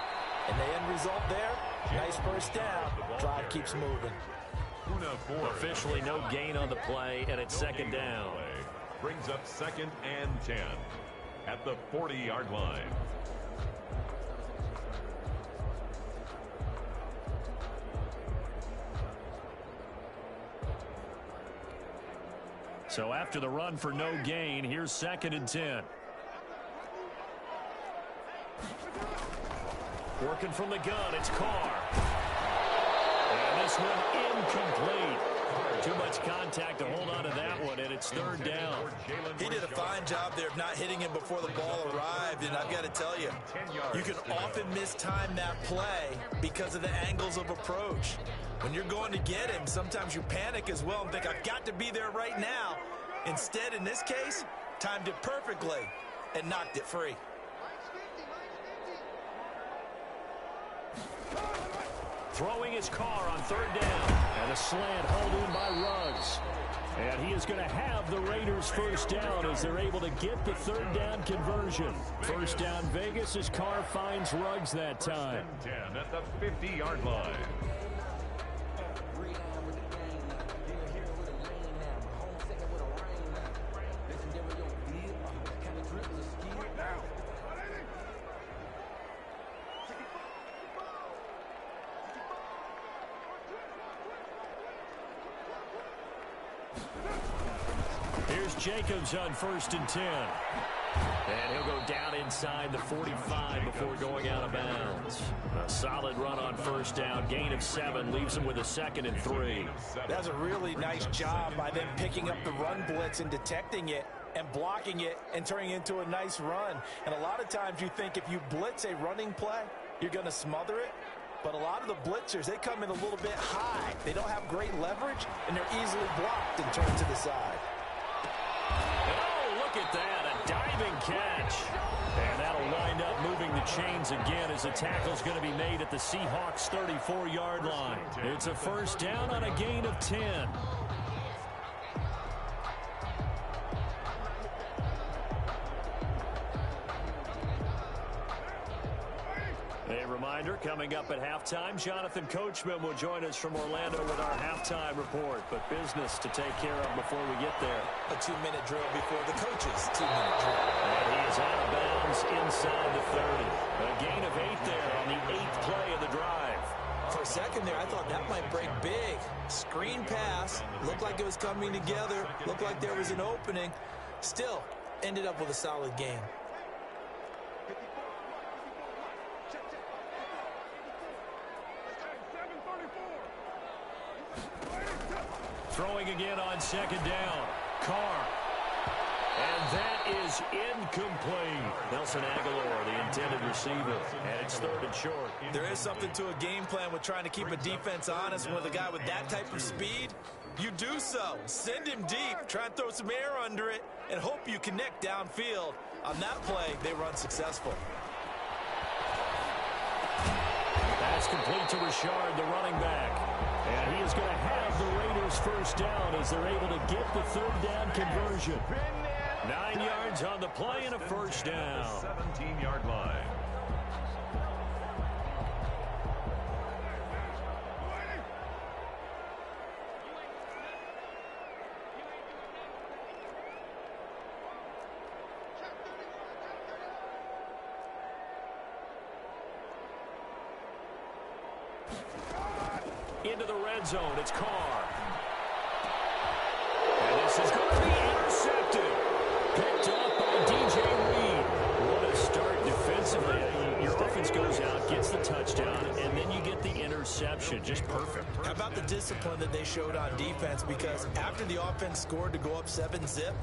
And the end result there, nice 1st down. Drive keeps moving. Officially no gain on the play, and it's 2nd down. Brings up 2nd and 10 at the 40-yard line. So after the run for no gain, here's 2nd and 10. Working from the gun, it's Carr. And this one incomplete. Too much contact to hold on to that one, and it's 3rd down. He did a fine job there of not hitting him before the ball arrived, and I've got to tell you, you can often mistime that play because of the angles of approach. When you're going to get him, sometimes you panic as well and think, I've got to be there right now. Instead, in this case, timed it perfectly and knocked it free. Throwing his Carr on 3rd down. And a slant hauled in by Ruggs. And he is going to have the Raiders 1st down as they're able to get the 3rd down conversion. 1st down Vegas as Carr finds Ruggs that time. 10 at the 50-yard line. Here's Jacobs on 1st and 10. And he'll go down inside the 45 before going out of bounds. A solid run on 1st down. Gain of 7 leaves him with a 2nd and 3. That's a really nice job by them picking up the run blitz and detecting it and blocking it and turning it into a nice run. And a lot of times you think if you blitz a running play, you're going to smother it. But a lot of the blitzers, they come in a little bit high. They don't have great leverage, and they're easily blocked and turned to the side. Oh, look at that, a diving catch. And that'll wind up moving the chains again as the tackle's going to be made at the Seahawks' 34-yard line. It's a 1st down on a gain of 10. A reminder, coming up at halftime, Jonathan Coachman will join us from Orlando with our halftime report. But business to take care of before we get there. A 2-minute drill before the coach's 2-minute drill. And he is out of bounds inside the 30. A gain of 8 there on the 8th play of the drive. For a second there, I thought that might break big. Screen pass. Looked like it was coming together. Looked like there was an opening. Still, ended up with a solid game. Throwing again on 2nd down. Carr. And that is incomplete. Nelson Aguilar, the intended receiver, and it's 3rd and short. There is something to a game plan with trying to keep a defense honest. With a guy with that type of speed, you do so. Send him deep, try and throw some air under it, and hope you connect downfield. On that play, they were unsuccessful. That's complete to Richard, the running back. And he is going to have the Raiders first down as they're able to get the 3rd down conversion. 9 yards on the play and a first down. 17-yard line. Into the red zone, it's Carr. And this is going to be intercepted. Picked up by DJ Reed. What a start defensively. Your offense goes out, gets the touchdown, and then you get the interception. Just perfect. How about the discipline that they showed on defense? Because after the offense scored to go up 7-zip,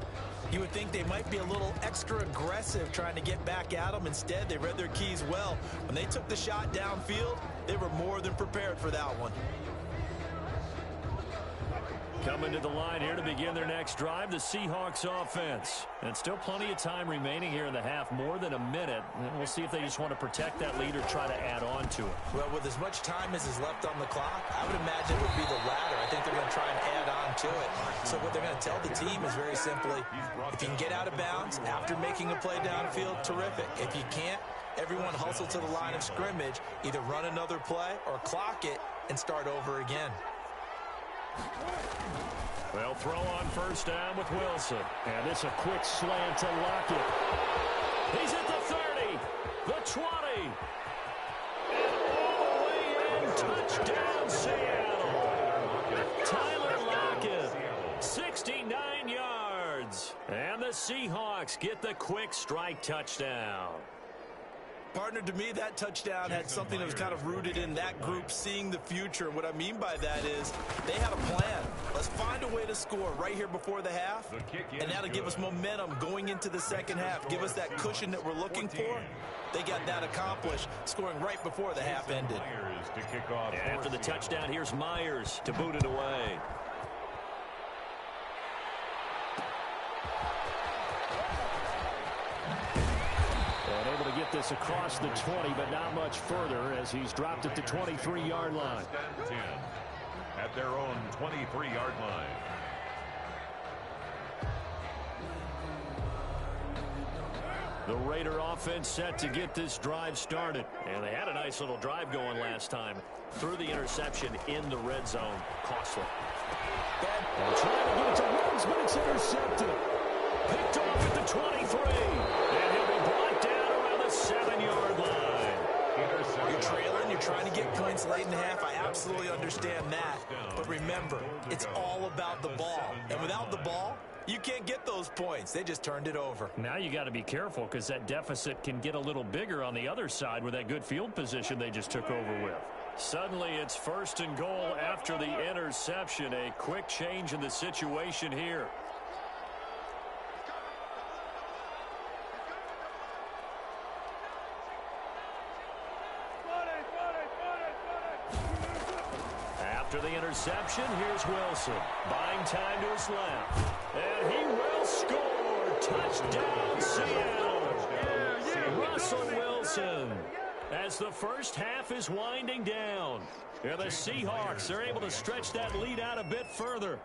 you would think they might be a little extra aggressive trying to get back at them. Instead, they read their keys well. When they took the shot downfield, they were more than prepared for that one. Coming to the line here to begin their next drive, the Seahawks offense. And still plenty of time remaining here in the half, more than a minute. And we'll see if they just want to protect that lead or try to add on to it. Well, with as much time as is left on the clock, I would imagine it would be the latter. I think they're going to try and add on to it. So what they're going to tell the team is very simply, if you can get out of bounds after making a play downfield, terrific. If you can't, everyone hustle to the line of scrimmage, either run another play or clock it and start over again. They'll throw on first down with Wilson. And it's a quick slant to Lockett. He's at the 30, the 20. And all the way in, touchdown Seattle. Tyler Lockett, 69 yards. And the Seahawks get the quick strike touchdown. Partner, to me, that touchdown had something that was kind of rooted in that group seeing the future. And what I mean by that is they had a plan. Let's find a way to score right here before the half, and that'll give us momentum going into the second half. Give us that cushion that we're looking for. They got that accomplished, scoring right before the half ended. And after the touchdown, here's Myers to boot it away. Get this across the 20, but not much further as he's dropped it to 23-yard line. 10 at their own 23-yard line. The Raider offense set to get this drive started. And they had a nice little drive going last time. Through the interception in the red zone. Costly. And trying to get it to Woods, but it's intercepted. Picked off at the 23. And he'll be brought down around the 7-yard line. You're trailing, you're trying to get points late in the half. I absolutely understand that. But remember, it's all about the ball. And without the ball, you can't get those points. They just turned it over. Now you got to be careful because that deficit can get a little bigger on the other side with that good field position they just took over with. Suddenly it's 1st and goal after the interception. A quick change in the situation here. After the interception, here's Wilson. Buying time to his left. And he will score. Touchdown, Seattle. Russell Wilson. As the first half is winding down. And the Seahawks are able to stretch that lead out a bit further.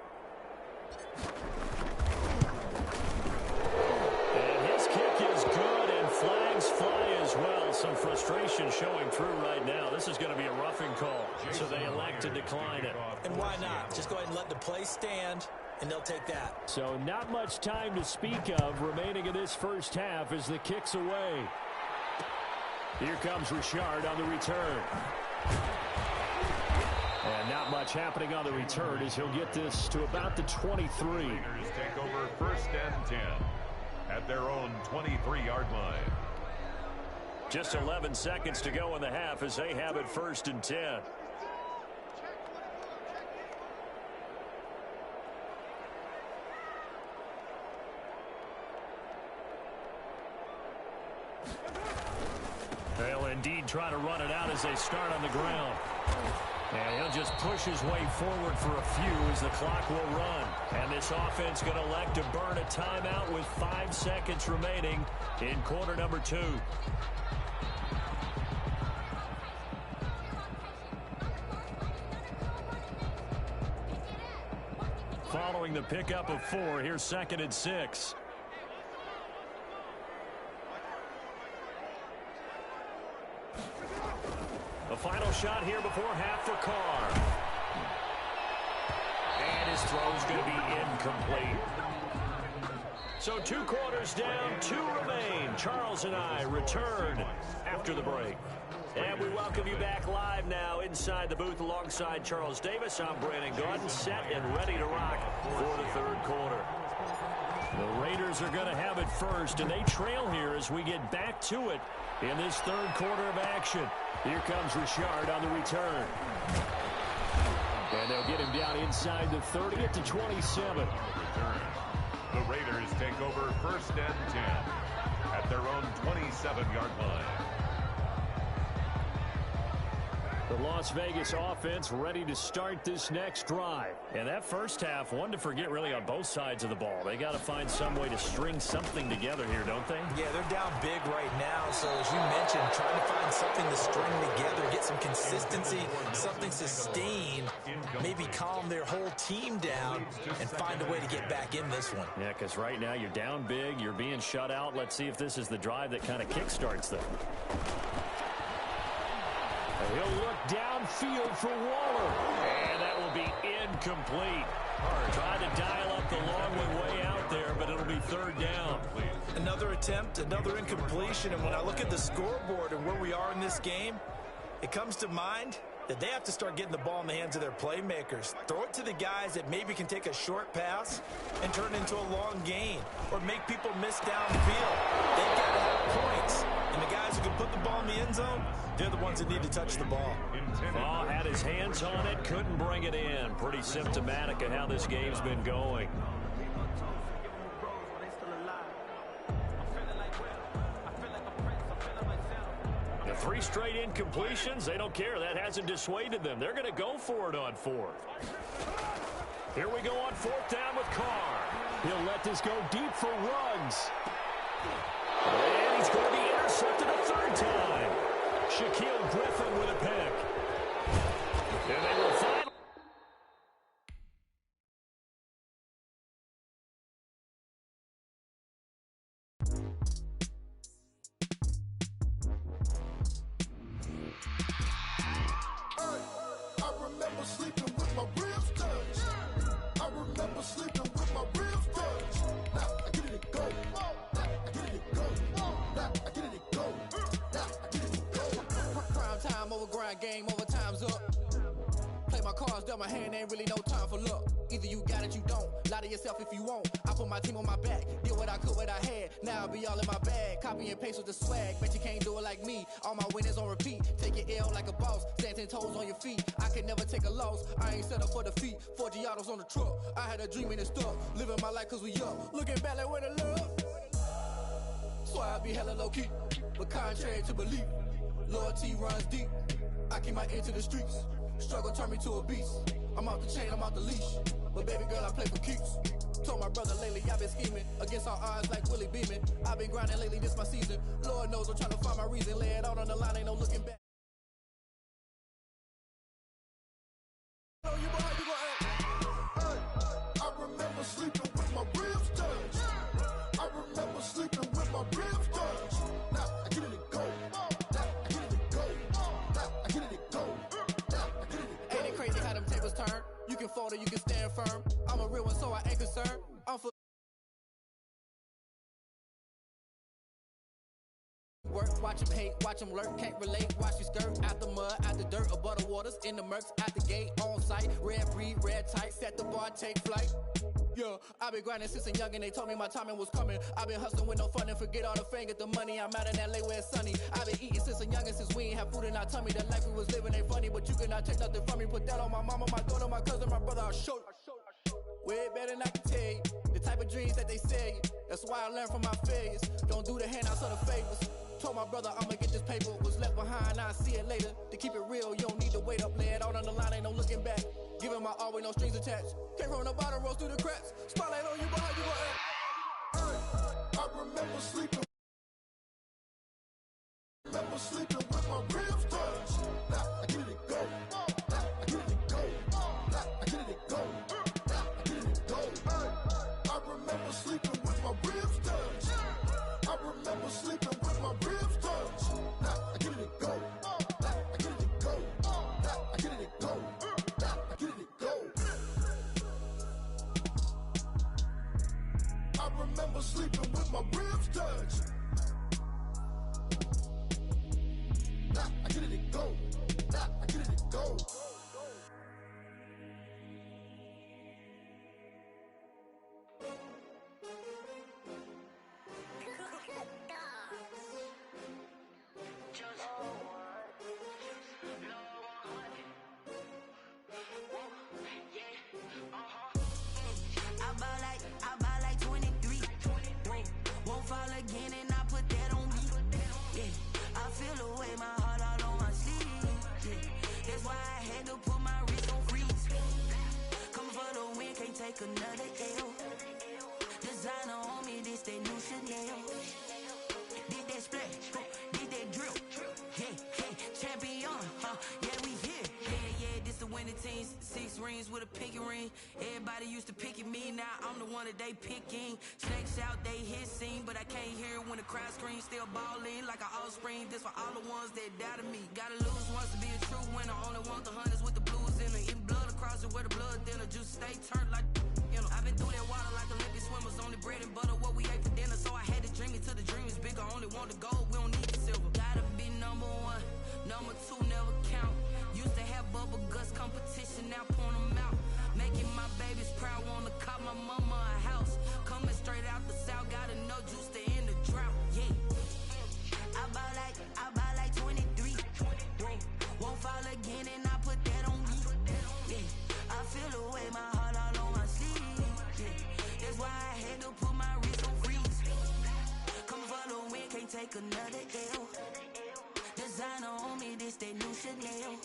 And his kick is good, and flags fly as well. Some frustration showing through right now. This is going to be a roughing call, so they elect to decline it. And why not? Just go ahead and let the play stand, and they'll take that. So not much time to speak of remaining in this first half as the kick's away. Here comes Richard on the return. And not much happening on the return as he'll get this to about the 23. Raiders take over 1st and 10 at their own 23-yard line. Just 11 seconds to go in the half as they have it 1st and 10. try to run it out as they start on the ground. And he'll just push his way forward for a few as the clock will run. And this offense going to elect to burn a timeout with 5 seconds remaining in quarter number 2. Following the pickup of 4, here's 2nd and 6. The final shot here before half for Carr. And his throw's going to be incomplete. So 2 quarters down, 2 remain. Charles and I return after the break. And we welcome you back live now inside the booth alongside Charles Davis. I'm Brandon Gaudin, set and ready to rock for the 3rd quarter. The Raiders are going to have it first, and they trail here as we get back to it in this 3rd quarter of action. Here comes Richard on the return. And they'll get him down inside the 30 at the 27. The Raiders take over 1st and 10 at their own 27-yard line. The Las Vegas offense ready to start this next drive. And that first half, one to forget really on both sides of the ball. They got to find some way to string something together here, don't they? Yeah, they're down big right now. So as you mentioned, trying to find something to string together, get some consistency, something sustained, maybe calm their whole team down and find a way to get back in this one. Yeah, because right now you're down big, you're being shut out. Let's see if this is the drive that kind of kickstarts them. He'll look downfield for Waller. And that will be incomplete. Trying to dial up the long way out there, but it'll be 3rd down. Another attempt, another incompletion. And when I look at the scoreboard and where we are in this game, it comes to mind that they have to start getting the ball in the hands of their playmakers. Throw it to the guys that maybe can take a short pass and turn it into a long gain or make people miss downfield. They've got to have points. And the guys who can put the ball in the end zone, they're the ones that need to touch the ball. Oh, had his hands on it, couldn't bring it in. Pretty symptomatic of how this game's been going. The 3 straight incompletions, they don't care. That hasn't dissuaded them. They're going to go for it on 4th. Here we go on 4th down with Carr. He'll let this go deep for Ruggs. And he's going to be intercepted a 3rd time. Shaquille Griffin with a pick. And they will find. I remember sleeping with my ribs touched. I remember sleeping with my ribs touched. Now I get it to go. Now I get it to go. Now I get it to go. Now I get it to go. Prime time over grind game, over time's up. Play my cards, dealt my hand, ain't really no time for luck. Either you got it, you don't. Lie to yourself if you won't. I put my team on my back, did what I could, what I had. Now I'll be all in my bag. Copy and paste with the swag. Bet you can't do it like me. All my winners on repeat. Take your L like a boss. Stand 10 toes on your feet. I can never take a loss. I ain't set up for defeat. 4 Giottos on the truck. I had a dream and it stuck. Living my life cause we up. Looking back like where the love. So I be hella low key. But contrary to belief, loyalty runs deep. I keep my ear to the streets. Struggle turned me to a beast. I'm out the chain, I'm out the leash. But baby girl, I play for keeps. Told my brother lately, I've been scheming against all odds like Willie Beeman. I've been grinding lately, this my season. Lord knows I'm trying to find my reason. Lay it out on the line, ain't no looking back. I remember sleeping with my ribs touched. I remember sleeping with my ribs touched. Now I get it to go. Now I get it to go. Now I get it to go. Now I get it to go. Ain't it crazy how them tables turn? You can fold or you can stand firm. I'm a real one, so I ain't concerned. I'm for work, watch him hate, watch him lurk, can't relate, watch you skirt, out the mud, out the dirt, above the waters, in the murks, out the gate, on site, red breed, red tight, set the bar, take flight. Yeah, I've been grinding since a young and they told me my timing was coming. I've been hustling with no fun and forget all the fame, get the money, I'm out in LA where it's sunny. I've been eating since a young and since we ain't have food in our tummy. The life we was living ain't funny, but you cannot take nothing from me. Put that on my mama, my daughter, my cousin, my brother, I'll show you. Way better than I can tell you. The type of dreams that they sell you. That's why I learned from my failures. Don't do the handouts or the favors. Told my brother I'ma get this paper, was left behind, I'll see it later. To keep it real, you don't need to wait up, lay it out on the line, ain't no looking back. Giving my all with no strings attached. Came from the bottom, rose through the cracks. Spotlight on you, but how you gon' act? I remember sleeping with my ribs touched. Now I get it go. Now I get it go. Now I get it go. Now I get it go. I remember sleeping with my ribs touched. I remember sleeping with my ribs touched. Now I get it go. Now I get it go. Now I get it go. Now I get it go. I remember sleeping with my ribs touched. Now I get it go. Now I get it go. I buy like 23. Won't fall again and I put that on me. Yeah, I feel the way, my heart all on my sleeve. Yeah, that's why I had to put my wrist on freeze. Coming for the win, can't take another L. Designer on me, this that new Chanel. Did that splash, did that drill. Yeah, yeah, champion, yeah, we here. Yeah, this the winning team. 6 rings with a pinky ring. Everybody used to pick at me, now I'm the one that they picking. Snakes out, they hit scene, but I can't hear it when the crowd screams. Still balling like an offspring. This for all the ones that doubted me. Gotta lose once to be a true winner. Only want the hunters with the blues in it. Eating blood across it where the blood thinner. Juice stay turned like, you know. I've been through that water like Olympic swimmers. Only bread and butter, what we ate for dinner. So I had to dream it till the dream is bigger. Only want the gold, we don't need the silver. Gotta be number 1, number 2 never count. Used to have bubble guts competition, now point them out. Making my babies proud, wanna cop my mama a house. Coming straight out the south, gotta know juice to end the drought. Yeah, I buy like 23. Won't fall again and I put that on me. Yeah, I feel the way, my heart all on my sleeve. Yeah, that's why I had to put my wrist on freeze. Coming for the win, can't take another L. Designer on me, this that new Chanel.